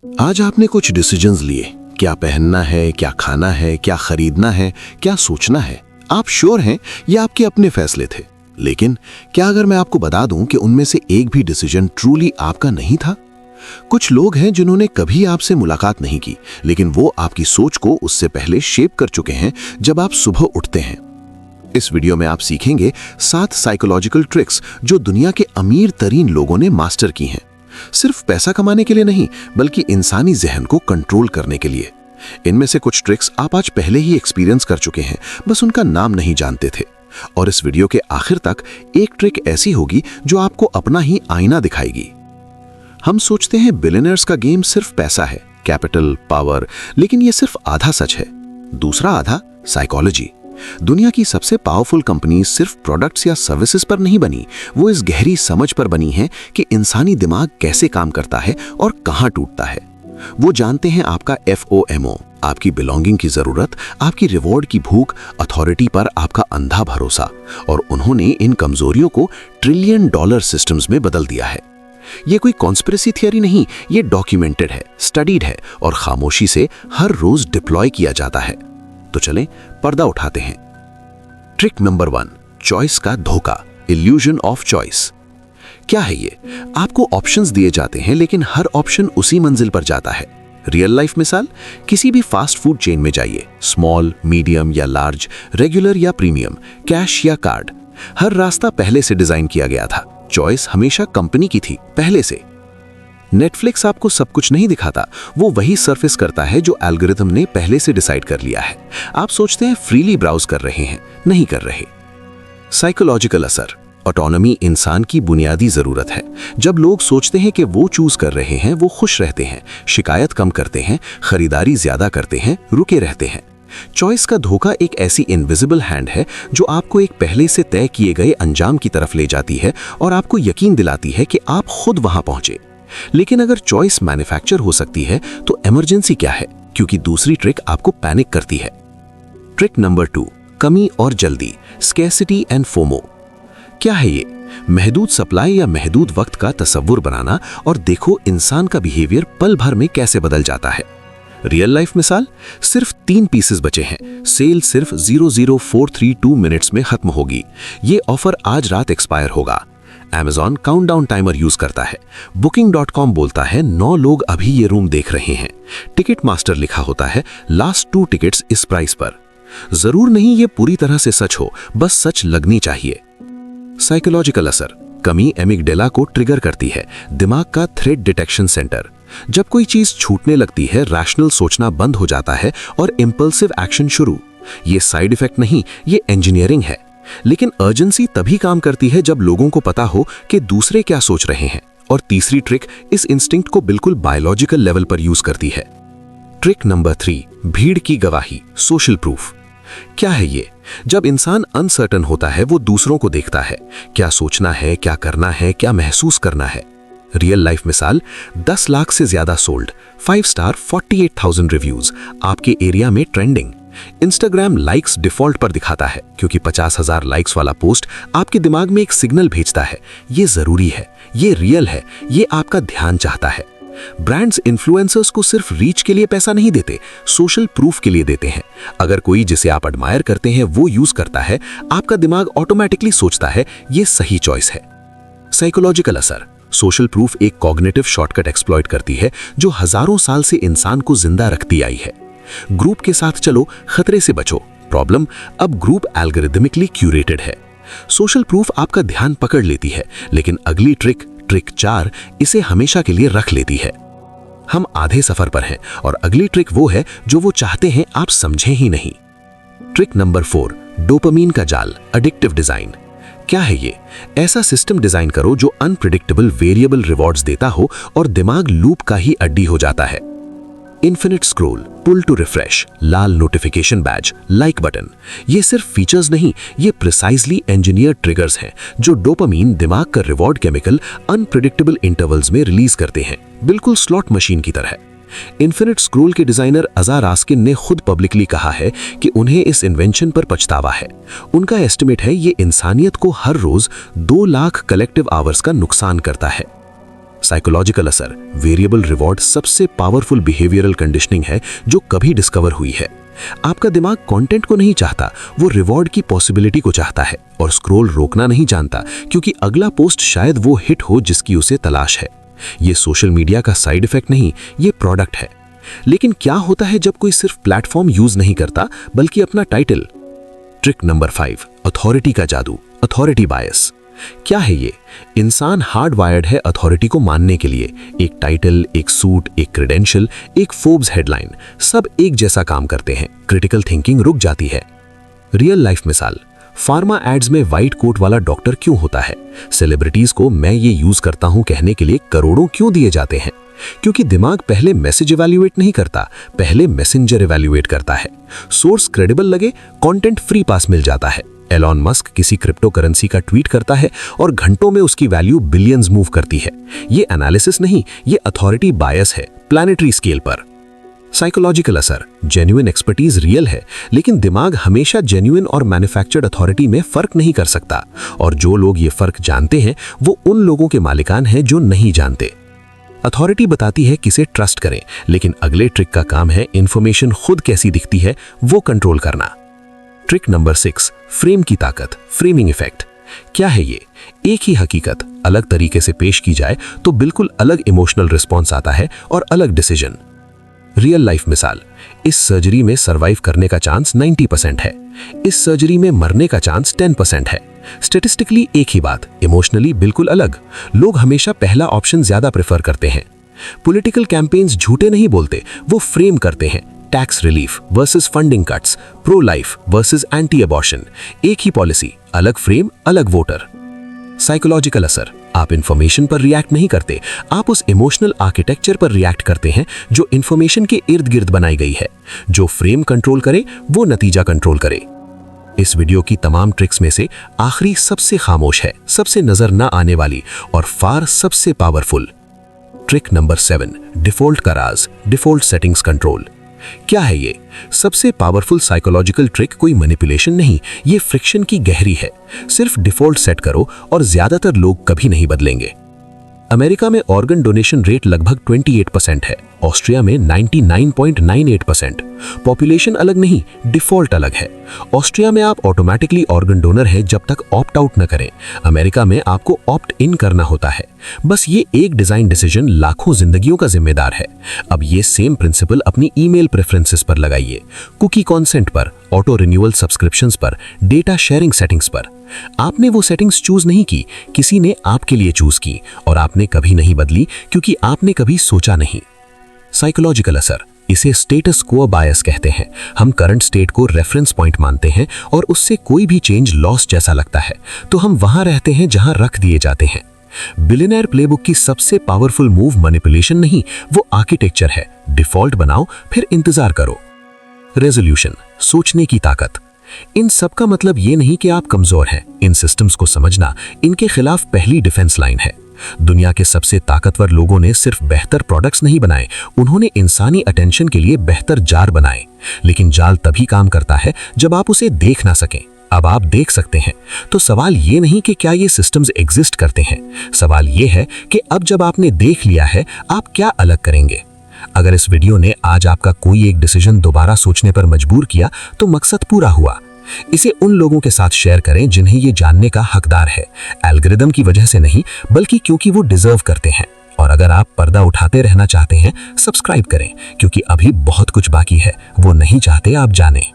आज आपने कुछ डिसीजंस लिए, क्या पहनना है, क्या खाना है, क्या खरीदना है, क्या सोचना है। आप श्योर हैं ये आपके अपने फैसले थे, लेकिन क्या अगर मैं आपको बता दूं कि उनमें से एक भी डिसीजन ट्रूली आपका नहीं था? कुछ लोग हैं जिन्होंने कभी आपसे मुलाकात नहीं की, लेकिन वो आपकी सोच को उससे पहले शेप कर चुके हैं जब आप सुबह उठते हैं। इस वीडियो में आप सीखेंगे 7 साइकोलॉजिकल ट्रिक्स जो दुनिया के अमीर तरीन लोगों ने मास्टर की हैं। सिर्फ पैसा कमाने के लिए नहीं, बल्कि इंसानी जहन को कंट्रोल करने के लिए। इनमें से कुछ ट्रिक्स आप आज पहले ही एक्सपीरियंस कर चुके हैं, बस उनका नाम नहीं जानते थे। और इस वीडियो के आखिर तक एक ट्रिक ऐसी होगी जो आपको अपना ही आईना दिखाएगी। हम सोचते हैं बिलियनर्स का गेम सिर्फ पैसा है, कैपिटल, पावर, लेकिन यह सिर्फ आधा सच है। दूसरा आधा साइकोलॉजी। दुनिया की सबसे पावरफुल कंपनी सिर्फ प्रोडक्ट्स या सर्विसेज पर नहीं बनी, वो इस गहरी समझ पर बनी है कि इंसानी दिमाग कैसे काम करता है और कहां टूटता है। वो जानते हैं आपका FOMO, आपकी बिलोंगिंग की जरूरत, आपकी रिवॉर्ड की भूख, अथॉरिटी पर आपका अंधा भरोसा, और उन्होंने इन कमजोरियों को ट्रिलियन डॉलर सिस्टम्स में बदल दिया है। ये कोई कॉन्स्पिरेसी थियरी नहीं, ये डॉक्यूमेंटेड है, स्टडीड है और खामोशी से हर रोज डिप्लॉय किया जाता है। तो चलें पर्दा उठाते हैं। ट्रिक नंबर 1, चॉइस का धोखा, इल्यूजन ऑफ चॉइस। क्या है ये? आपको ऑप्शंस दिए जाते हैं, लेकिन हर ऑप्शन उसी मंजिल पर जाता है। रियल लाइफ मिसाल, किसी भी फास्ट फूड चेन में जाइए, स्मॉल, मीडियम या लार्ज, रेगुलर या प्रीमियम, कैश या कार्ड, हर रास्ता पहले से डिजाइन किया गया था। चॉइस हमेशा कंपनी की थी, पहले से। नेटफ्लिक्स आपको सब कुछ नहीं दिखाता, वो वही सरफेस करता है जो एल्गोरिथम ने पहले से डिसाइड कर लिया है। आप सोचते हैं फ्रीली ब्राउज कर रहे हैं, नहीं कर रहे। साइकोलॉजिकल असर। ऑटोनॉमी इंसान की बुनियादी जरूरत है। जब लोग सोचते हैं कि वो चूज कर रहे हैं, वो खुश रहते हैं, शिकायत कम करते हैं, खरीदारी ज्यादा करते हैं, रुके रहते हैं। चॉइस का धोखा एक ऐसी इनविजिबल हैंड है जो आपको एक पहले से तय किए गए अंजाम की तरफ ले जाती है और आपको यकीन दिलाती है कि आप खुद वहां पहुंचे। लेकिन अगर चॉइस मैन्युफैक्चर हो सकती है तो इमरजेंसी क्या है? क्योंकि दूसरी ट्रिक आपको पैनिक करती है। ट्रिक नंबर 2, कमी और जल्दी, स्कैर्सिटी एंड फोमो। क्या है ये? महदूद सप्लाई या महदूद वक्त का तसव्वुर बनाना, और देखो इंसान का बिहेवियर पल भर में कैसे बदल जाता है। रियल लाइफ मिसाल, सिर्फ 3 पीसेस बचे हैं, सेल सिर्फ 00432 मिनट्स में खत्म होगी, ये ऑफर आज रात एक्सपायर होगा। Amazon काउंटडाउन टाइमर यूज करता है। Booking.com बोलता है 9 लोग अभी ये रूम देख रहे हैं। टिकट मास्टर लिखा होता है लास्ट 2 टिकट्स इस प्राइस पर। जरूर नहीं ये पूरी तरह से सच हो, बस सच लगनी चाहिए। साइकोलॉजिकल असर। कमी एमिगडेला को ट्रिगर करती है, दिमाग का थ्रेट डिटेक्शन सेंटर। जब कोई चीज छूटने लगती है, रैशनल सोचना बंद हो जाता है और इंपल्सिव एक्शन शुरू। ये साइड इफेक्ट नहीं, ये इंजीनियरिंग है। लेकिन अर्जेंसी तभी काम करती है जब लोगों को पता हो कि दूसरे क्या सोच रहे हैं। और तीसरी ट्रिक इस इंस्टिंक्ट को बिल्कुल बायोलॉजिकल लेवल पर यूज करती है। ट्रिक नंबर 3, भीड़ की गवाही, सोशल प्रूफ। क्या है ये? जब इंसान अनसर्टन होता है, वो दूसरों को देखता है, क्या सोचना है, क्या करना है, क्या महसूस करना है। रियल लाइफ मिसाल, 10 लाख से ज्यादा सोल्ड, 5 स्टार, 48,000 रिव्यूज, आपके एरिया में ट्रेंडिंग। इंस्टाग्राम लाइक्स डिफॉल्ट पर दिखाता है क्योंकि 50,000 लाइक्स वाला पोस्ट आपके दिमाग में एक सिग्नल भेजता है, ये जरूरी है, ये रियल है, ये आपका ध्यान चाहता है। ब्रांड्स इन्फ्लुएंसर्स को सिर्फ रीच के लिए पैसा नहीं देते, सोशल प्रूफ के लिए देते हैं। अगर कोई जिसे आप एडमायर करते हैं वो यूज करता है, आपका दिमाग ऑटोमेटिकली सोचता है ये सही चॉइस है। साइकोलॉजिकल असर। सोशल प्रूफ एक कॉग्निटिव शॉर्टकट एक्सप्लॉइट करती है जो हजारों साल से इंसान को जिंदा रखती आई है। ग्रुप के साथ चलो, खतरे से बचो। प्रॉब्लम, अब ग्रुप एल्गोरिदमिकली क्यूरेटेड है। सोशल प्रूफ आपका ध्यान पकड़ लेती है, लेकिन अगली ट्रिक 4, इसे हमेशा के लिए रख लेती है। हम आधे सफर पर हैं और अगली ट्रिक वो है जो वो चाहते हैं आप समझें ही नहीं। ट्रिक नंबर 4, डोपामीन का जाल, एडिक्टिव डिजाइन। क्या है ये? ऐसा सिस्टम डिजाइन करो जो अनप्रिडिक्टेबल वेरिएबल रिवॉर्ड्स देता हो और दिमाग लूप का ही अड्डी हो जाता है। Infinite scroll, pull to refresh, लाल नोटिफिकेशन बैज, लाइक बटन, ये सिर्फ फीचर्स नहीं, ये प्रिसाइजली इंजीनियर्ड ट्रिगर्स हैं जो डोपामीन, दिमाग का रिवॉर्ड केमिकल, अनप्रिडिक्टेबल इंटरवल्स में रिलीज करते हैं, बिल्कुल स्लॉट मशीन की तरह। इन्फिनिट स्क्रॉल के डिजाइनर अज़ार रास्किन ने खुद पब्लिकली कहा है कि उन्हें इस इन्वेंशन पर पछतावा है। उनका एस्टिमेट है ये इंसानियत को हर रोज 2 लाख कलेक्टिव आवर्स का नुकसान करता है। साइकोलॉजिकल असर, वेरिएबल रिवॉर्ड सबसे पावरफुल बिहेवियरल कंडीशनिंग है जो कभी डिस्कवर हुई है। आपका दिमाग कंटेंट को नहीं चाहता, वो रिवॉर्ड की पॉसिबिलिटी को चाहता है और स्क्रॉल रोकना नहीं जानता, क्योंकि अगला पोस्ट शायद वो हिट हो जिसकी उसे तलाश है। ये सोशल मीडिया का साइड इफेक्ट नहीं, ये प्रोडक्ट है। लेकिन क्या होता है जब कोई सिर्फ प्लेटफॉर्म यूज नहीं करता बल्कि अपना टाइटल? ट्रिक नंबर 5, अथॉरिटी का जादू, अथॉरिटी बायस। क्या है ये? इंसान हार्ड वायर्ड है अथॉरिटी को मानने के लिए। एक टाइटल, एक सूट, एक क्रेडेंशियल, एक फोर्ब्स हेडलाइन, सब एक जैसा काम करते हैं। क्रिटिकल थिंकिंग रुक जाती है। रियल लाइफ मिसाल, फार्मा एड्स में व्हाइट कोट वाला डॉक्टर क्यों होता है? सेलिब्रिटीज को मैं ये यूज करता हूं कहने के लिए करोड़ों क्यों दिए जाते हैं? क्योंकि दिमाग पहले मैसेज इवैल्यूएट नहीं करता, पहले मैसेंजर इवैल्यूएट करता है। सोर्स क्रेडिबल लगे, कंटेंट फ्री पास मिल जाता है। एलॉन मस्क किसी क्रिप्टो करेंसी का ट्वीट करता है और घंटों में उसकी वैल्यू बिलियंस मूव करती है। ये एनालिसिस नहीं, ये अथॉरिटी बायस है, प्लैनेटरी स्केल पर। साइकोलॉजिकल असर, जेन्युइन एक्सपर्टीज रियल है, लेकिन दिमाग हमेशा जेन्युइन और मैन्युफैक्चर्ड अथॉरिटी में फर्क नहीं कर सकता। और जो लोग ये फर्क जानते हैं वो उन लोगों के मालिकान हैं जो नहीं जानते। अथॉरिटी बताती है किसे ट्रस्ट करें, लेकिन अगले ट्रिक का काम है इंफॉर्मेशन खुद कैसी दिखती है वो कंट्रोल करना। ट्रिक नंबर 6, फ्रेम की ताकत, फ्रेमिंग इफेक्ट। क्या है ये? एक ही हकीकत अलग तरीके से पेश की जाए तो बिल्कुल अलग इमोशनल रिस्पॉन्स आता है और अलग डिसीजन। रियल लाइफ मिसाल, इस सर्जरी में सरवाइव करने का चांस 90% है, इस सर्जरी में मरने का चांस 10% है। स्टेटिस्टिकली एक ही बात, इमोशनली बिल्कुल अलग। लोग हमेशा पहला ऑप्शन ज्यादा प्रेफर करते हैं। पॉलिटिकल कैंपेन्स झूठे नहीं बोलते, वो फ्रेम करते हैं। Tax relief versus funding cuts, pro life versus anti abortion, एक ही पॉलिसी, अलग फ्रेम, अलग वोटर। साइकोलॉजिकल असर, आप इंफॉर्मेशन पर रिएक्ट नहीं करते, आप उस इमोशनल आर्किटेक्चर पर रिएक्ट करते हैं जो इंफॉर्मेशन के इर्द गिर्द बनाई गई है। जो फ्रेम कंट्रोल करे वो नतीजा कंट्रोल करे। इस वीडियो की तमाम ट्रिक्स में से आखिरी सबसे खामोश है, सबसे नजर ना आने वाली और फार सबसे पावरफुल। ट्रिक नंबर 7, डिफॉल्ट का राज, डिफॉल्ट सेटिंग्स कंट्रोल। क्या है ये? सबसे पावरफुल साइकोलॉजिकल ट्रिक कोई मैनिपुलेशन नहीं, ये फ्रिक्शन की गहरी है। सिर्फ डिफॉल्ट सेट करो और ज्यादातर लोग कभी नहीं बदलेंगे। अमेरिका में ऑर्गन डोनेशन रेट लगभग 28% है, ऑस्ट्रिया में 99.98%। पॉपुलेशन अलग नहीं, डिफॉल्ट अलग है। ऑस्ट्रिया में आप ऑटोमेटिकली ऑर्गन डोनर हैं जब तक ऑप्ट आउट न करें, अमेरिका में आपको ऑप्ट इन करना होता है। बस ये एक डिजाइन डिसीजन लाखों जिंदगियों का जिम्मेदार है। अब ये सेम प्रिंसिपल अपनी ईमेल प्रेफरेंसेस पर लगाइए, कुकी कॉन्सेंट पर, ऑटो रिन्यूअल सब्सक्रिप्शंस पर, डेटा शेयरिंग सेटिंग्स पर। आपने वो सेटिंग्स चूज नहीं की, किसी ने आपके लिए चूज की और आपने कभी नहीं बदली क्योंकि आपने कभी सोचा नहीं। साइकोलॉजिकल असर, इसे स्टेटस क्वो बायस कहते हैं। हम करंट स्टेट को रेफरेंस पॉइंट मानते हैं और उससे कोई भी चेंज लॉस जैसा लगता है, तो हम वहां रहते हैं जहां रख दिए जाते हैं। बिलियनेयर प्लेबुक की सबसे पावरफुल मूव मैनिपुलेशन नहीं, वो आर्किटेक्चर है। डिफॉल्ट बनाओ फिर इंतजार करो। रेजोल्यूशन, सोचने की ताकत। इन सब का मतलब ये नहीं कि आप कमजोर हैं, इन सिस्टम्स को समझना इनके खिलाफ पहली डिफेंस लाइन है। दुनिया के सबसे ताकतवर लोगों ने सिर्फ बेहतर प्रोडक्ट्स नहीं बनाए, उन्होंने इंसानी अटेंशन के लिए बेहतर जार बनाए। लेकिन जाल तभी काम करता है जब आप उसे देख ना सकें। अब आप देख सकते हैं, तो सवाल ये नहीं कि क्या ये सिस्टम्स एग्जिस्ट करते हैं, सवाल ये है कि अब जब आपने देख लिया है आप क्या अलग करेंगे। अगर इस वीडियो ने आज आपका कोई एक डिसीजन दोबारा सोचने पर मजबूर किया तो मकसद पूरा हुआ। इसे उन लोगों के साथ शेयर करें जिन्हें ये जानने का हकदार है, एल्गोरिदम की वजह से नहीं बल्कि क्योंकि वो डिजर्व करते हैं। और अगर आप पर्दा उठाते रहना चाहते हैं, सब्सक्राइब करें, क्योंकि अभी बहुत कुछ बाकी है, वो नहीं चाहते आप जानें।